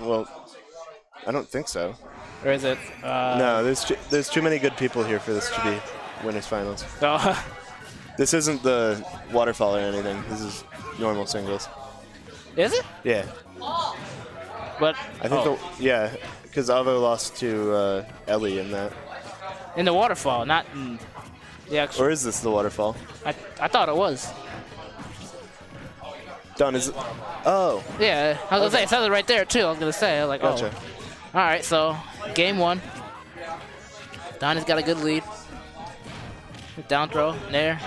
Well, I don't think so. Or is it? No, there's too many good people here for this to be winners finals. Oh, This isn't the Waterfall or anything. This is normal singles. is it? Yeah. But I think yeah, because Avo lost to Ellie in that. in the Waterfall, not in the actual. Or is this the Waterfall? I thought it was. Don, is it? Oh. Yeah, I was gonna say it says it right there too. I was gonna say, I was like, Gotcha. oh. All right, so game 1. Donny's got a good lead. Down throw, there.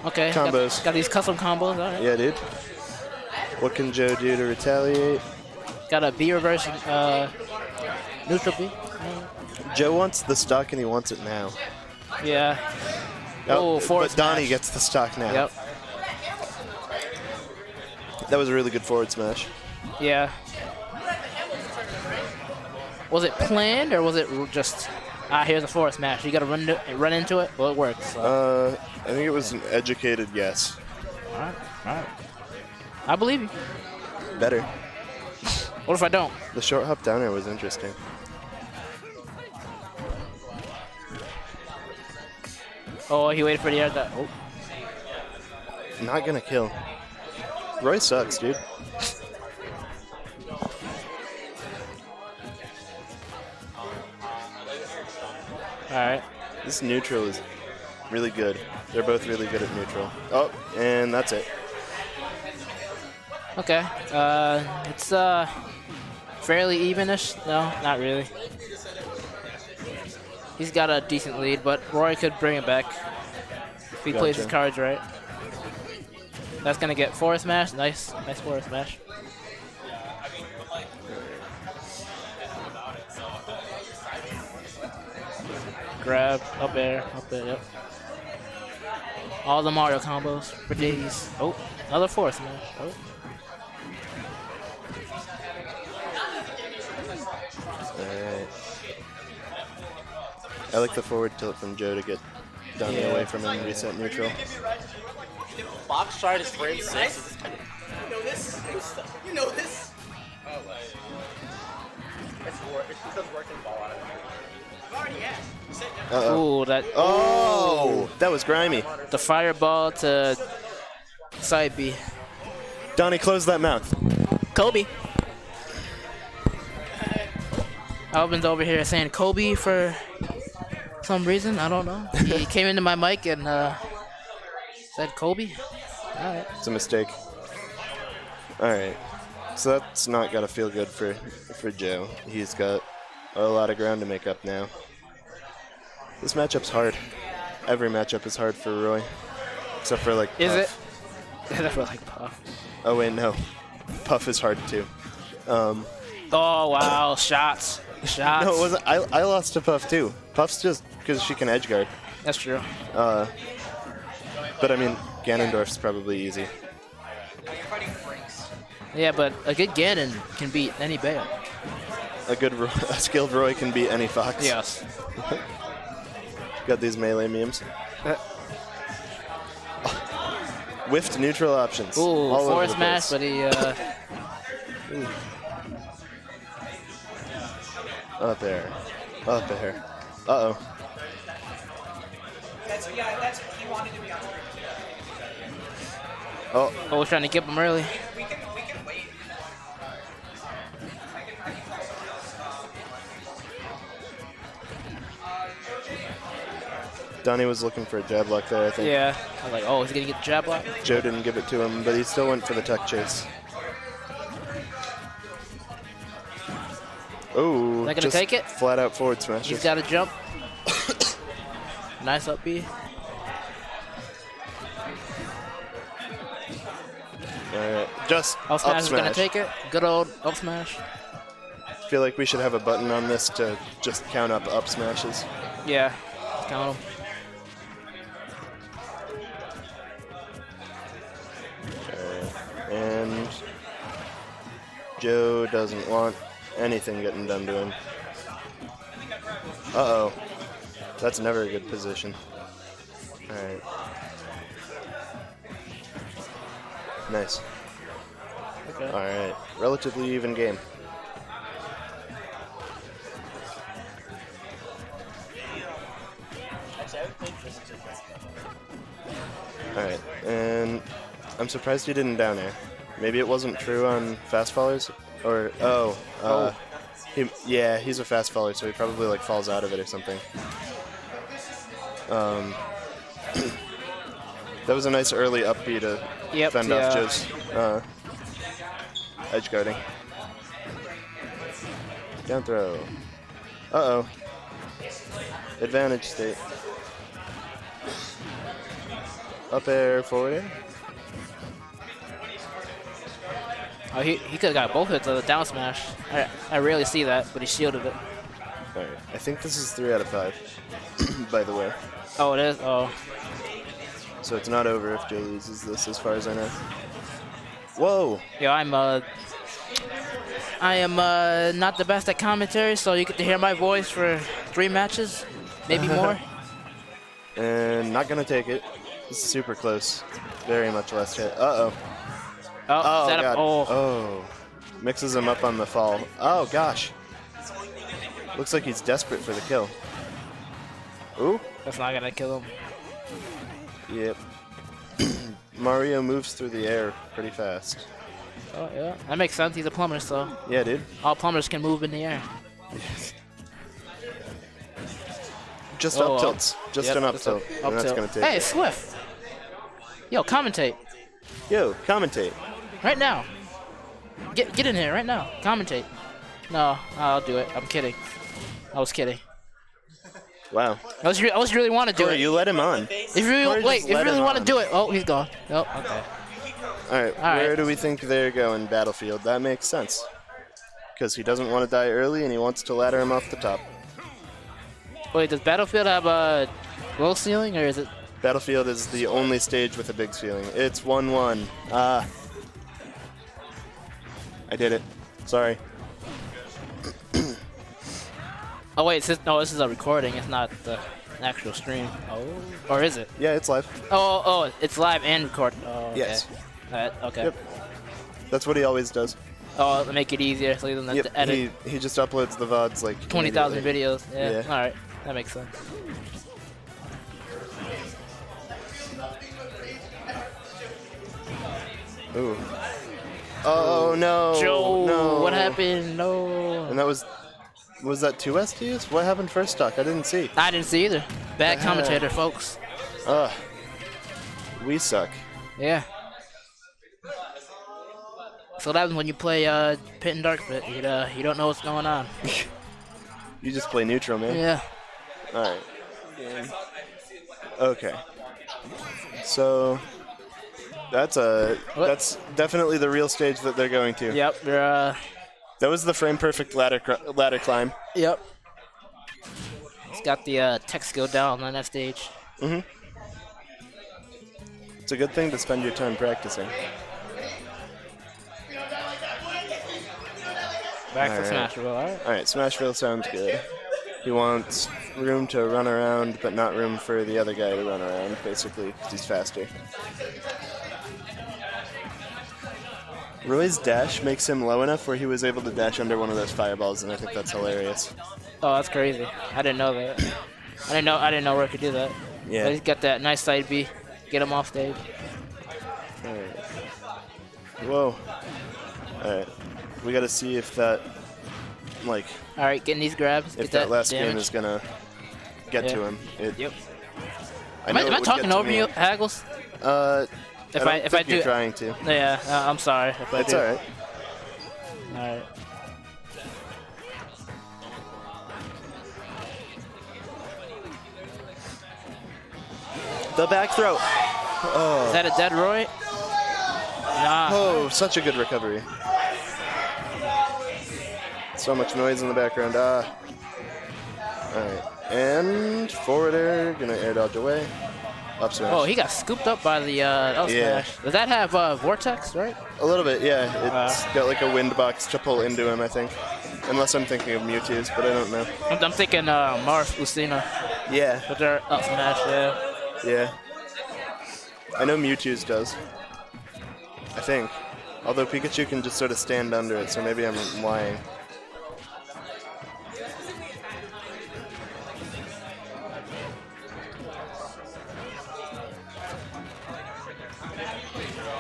Okay. Combos. Got these custom combos. All right. Yeah, dude. What can Joe do to retaliate? Got a B reverse, neutral B. Joe wants the stock and he wants it now. Yeah. Oh, forward but Donny smash. gets the stock now. Yep. That was a really good forward smash. Yeah. Was it planned or was it just, here's a forward smash. You got to run into it? Well, it works. So. I think it was an educated yes. All right. All right. I believe you. Better. What if I don't? The short hop down air was interesting. Oh, he waited for the air. Oh. Not gonna kill. Roy sucks, dude. Alright. This neutral is really good. They're both really good at neutral. Oh, and that's it. Okay. It's fairly evenish. No, not really. He's got a decent lead, but Roy could bring it back if he plays his cards right. That's gonna get forward smash. Nice forward smash. Grab, up air, yep. All the Mario combos for days. Oh, another forward smash. Oh. Alright. I like the forward tilt from Joe to get Donny away from him and reset neutral. Fox tried his frame 6. You know this? You know this? Oh, it's because working ball out of it. I've already asked. You said no. Ooh, that. Oh, that was grimy. The fireball to side B. Donny, close that mouth. Kobe. Alvin's over here saying Kobe for some reason. I don't know. He came into my mic and said Kobe. All right. It's a mistake. Alright. So that's not gotta feel good for Joe. He's got a lot of ground to make up now. This matchup's hard. Every matchup is hard for Roy. Except for like Puff. Is it? That's like Puff. Oh wait, no. Puff is hard too. Oh wow, shots. Shots. No, it wasn't. I lost to Puff too. Puff's just because she can edge guard. That's true. But I mean, Ganondorf's probably easy. Yeah, but a good Ganon can beat any bear. A skilled Roy can beat any fox. Yes. Got these melee memes. Whiffed neutral options. Ooh, all forward over the smash, place. but he. Up there. Up there. Uh-oh. That's he wanted to be on. Oh, Oh, we're trying to get him early. We can wait. Donny was looking for a jab lock there, I think. Yeah. I was like, oh, he's gonna get the jab block. Joe didn't give it to him, but he still went for the tuck chase. Oh, Not gonna just take it? flat out forward smash. He's got to jump. Nice up B. Alright, just Up smash is gonna smash. take it. Good old up smash. I feel like we should have a button on this to just count up smashes. Yeah. Count him. And Joe doesn't want anything getting done to him. Uh-oh. That's never a good position. Alright. Nice. Okay. All right, relatively even game. Actually, I would think this is just All right, and I'm surprised he didn't down air. Maybe it wasn't true on fast fallers, or yeah, he's a fast faller, so he probably like falls out of it or something. That was a nice early up B to fend off Joe's edge guarding. Down throw. Uh-oh. Advantage state. Up air, forward air. Oh, he could have got both hits of the down smash. I rarely see that, but he shielded it. Alright, I think this is 3 out of 5, by the way. Oh, it is? Oh. So it's not over if Joe loses this, as far as I know. Whoa! Yeah, I am not the best at commentary, so you get to hear my voice for 3 matches, maybe more. And not gonna take it. This is super close. Very much less hit. Uh-oh. Oh, God. oh. Oh. Mixes him up on the fall. Oh, gosh. Looks like he's desperate for the kill. Ooh. That's not gonna kill him. Yep. Mario moves through the air pretty fast. Oh, yeah. That makes sense. He's a plumber, so Yeah, dude. all plumbers can move in the air. Just up tilts. Just Yep, an up just tilt. up And that's tilt. going to take Hey, it. Swift. Yo, commentate. Yo, commentate. Right now. Get in here right now. Commentate. No, I'll do it. I'm kidding. I was kidding. Wow. I was really want to do Corey, it. you let him on. If you really, Corey wait, just if you let really him want to on. do it. Oh, he's gone. Oh, okay. All right, right. where do we think they're going, Battlefield? That makes sense. Because he doesn't want to die early and he wants to ladder him off the top. Wait, does Battlefield have a low ceiling, or is it? Battlefield is the only stage with a big ceiling. It's 1-1. Ah. I did it. Sorry. Oh wait, this is a recording. It's not the actual stream. Oh, or is it? Yeah, it's live. Oh, it's live and recorded. Oh, okay. Yes. Okay. Yep. That's what he always does. Oh, to make it easier, so he doesn't have to edit He just uploads the VODs like 20,000 immediately. videos. Yeah. Yeah. All right, that makes sense. Ooh. Oh no. Joe, No. what happened? No. And that was that 2 STs? What happened first stock? I didn't see. I didn't see either. Bad commentator, folks. Ugh. We suck. Yeah. So that happens when you play Pit and Dark Pit. You don't know what's going on. You just play neutral, man. Yeah. Alright. Okay. So that's definitely the real stage that they're going to. Yep. You're, That was the frame perfect ladder climb. Yep. It's got the tech skill down on that stage. Mm-hmm. It's a good thing to spend your time practicing. Back to Alright. Smashville, alright? Alright, Smashville sounds good. He wants room to run around, but not room for the other guy to run around, basically, because he's faster. Roy's dash makes him low enough where he was able to dash under one of those fireballs, and I think that's hilarious. Oh, that's crazy. I didn't know that. I didn't know where I could do that. Yeah. But he's got that nice side B. Get him off stage. Alright. Whoa. Alright. We gotta see if that, like, Alright, getting these grabs. if Get that last damage. game is gonna get to him. Yep. Know Am it I would talking get to over me. you, Haggles? I If don't I think you're do, trying to. yeah, I'm sorry. If I It's do. alright. Alright. The back throw. Is that a dead Roy? Nah. Oh, such a good recovery. So much noise in the background. Alright. And forward air. Gonna air dodge away. Up smash. Oh, he got scooped up by the up Yeah. smash. Does that have vortex, right? A little bit, yeah. It's got like a wind box to pull into him, I think. Unless I'm thinking of Mewtwo's, but I don't know. I'm thinking Marth, Lucina, Yeah, with their up smash, yeah. yeah. I know Mewtwo's does. I think. Although Pikachu can just sort of stand under it, so maybe I'm lying.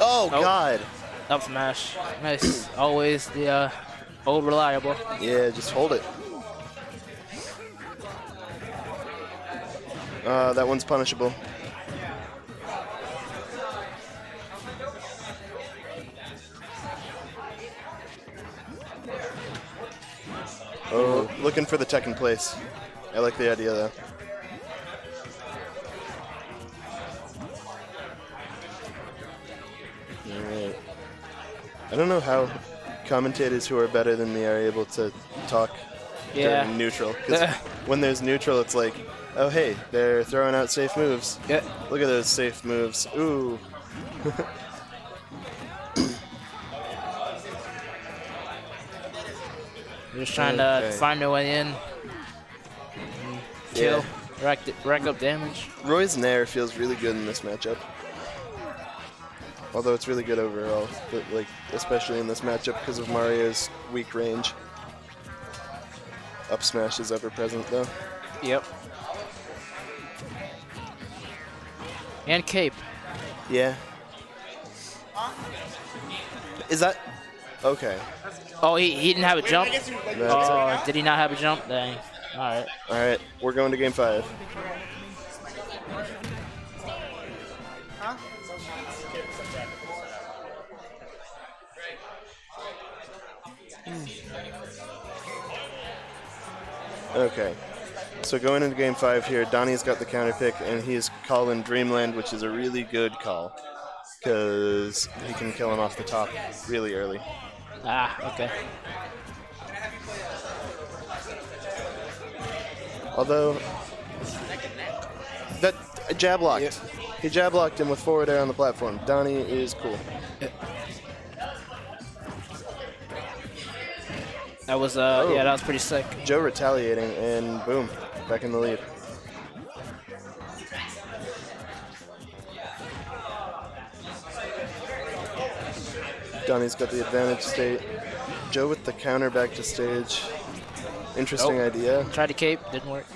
Oh, God. Up smash. Nice. Always the old reliable. Yeah, just hold it. That one's punishable. Oh, looking for the tech in place. I like the idea, though. Alright. I don't know how commentators who are better than me are able to talk during neutral. Because when there's neutral, it's like, oh, hey, they're throwing out safe moves. Yeah. Look at those safe moves. Ooh. They're just trying to find their way in. Kill. Yeah. Rack up damage. Roy's Nair feels really good in this matchup. Although it's really good overall, but like especially in this matchup because of Mario's weak range. Up smash is ever present though. Yep. And cape. Yeah. Is that okay? Oh, he didn't have a jump? That's it. Did he not have a jump? Dang. Alright. Alright, we're going to game 5. Okay, so going into game 5 here, Donny's got the counter pick, and he's calling Dreamland, which is a really good call, because he can kill him off the top really early. Ah, okay. Although, that jab locked. Yep. He jab locked him with forward air on the platform. Donny is cool. That was yeah, that was pretty sick. Joe retaliating, and boom, back in the lead. Donny's got the advantage state. Joe with the counter back to stage. Interesting idea. Tried to cape, didn't work.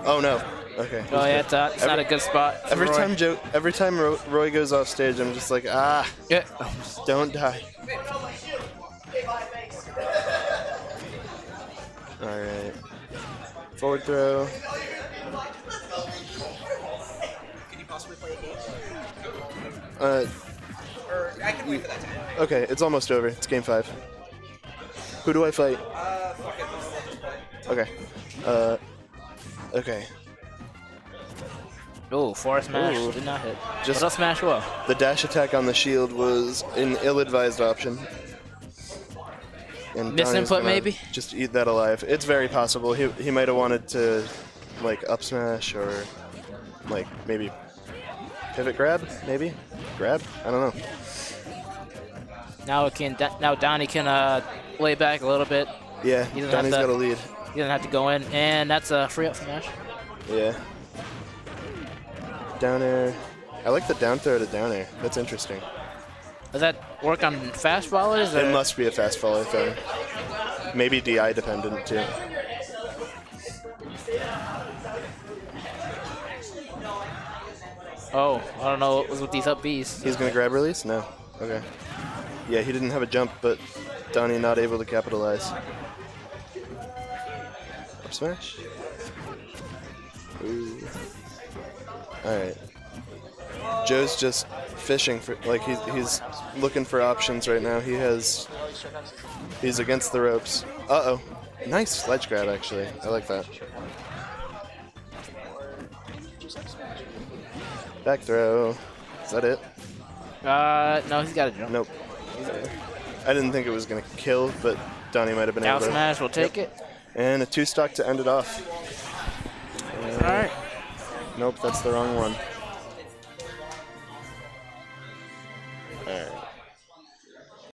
Oh no. Okay. Oh yeah, it's not a good spot. Every time Roy goes off stage, I'm just like, ah, Yeah. don't die. All right. Forward throw. Can you possibly play a game? Or I can wait for that time. Okay, it's almost over. It's game 5. Who do I fight? Fuck it, let's play. Okay. Okay. Oh, forward smash Ooh. did not hit. Just- But I'll smash well. The dash attack on the shield was an ill-advised option. And Donny's Misinput, gonna maybe? Just eat that alive. It's very possible. He might have wanted to, like, up smash or, like, maybe pivot grab, maybe? Grab? I don't know. Now Donny can lay back a little bit. Yeah, He doesn't Donny's have to- got a lead. He doesn't have to go in, and that's a free up smash. Yeah. Down air. I like the down throw to down air. That's interesting. Does that work on fast followers? It must be a fast follow thing. Maybe DI dependent too. Oh, I don't know what was with these up Bs. He's gonna grab release? No. Okay. Yeah, he didn't have a jump, but Donny not able to capitalize. Up smash. Ooh. All right. Joe's just fishing for, like, he's looking for options right now. He's against the ropes. Uh-oh. Nice sledge grab, actually. I like that. Back throw. Is that it? No, he's got a jump. Nope. I didn't think it was going to kill, but Donny might have been Down able to. smash will take it. And a 2-stock to end it off. All right. Nope, that's the wrong one.